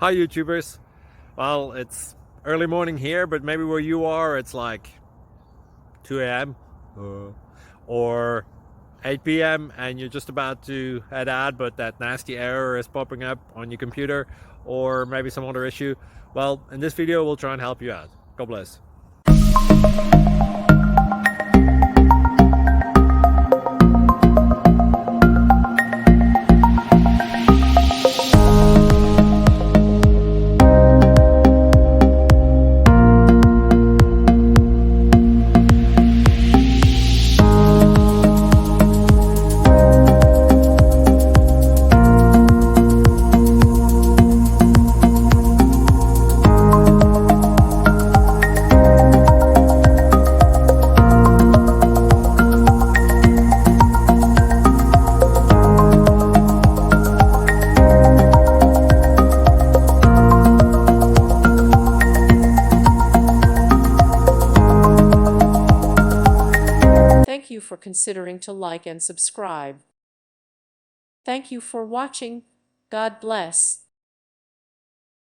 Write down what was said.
Hi YouTubers. Well, it's early morning here, but maybe where you are it's like 2 a.m. or 8 p.m. and you're just about to head out, but that nasty error is popping up on your computer, or maybe some other issue. Well, in this video we'll try and help you out. God bless. Thank you for considering to like and subscribe. Thank you for watching. God bless.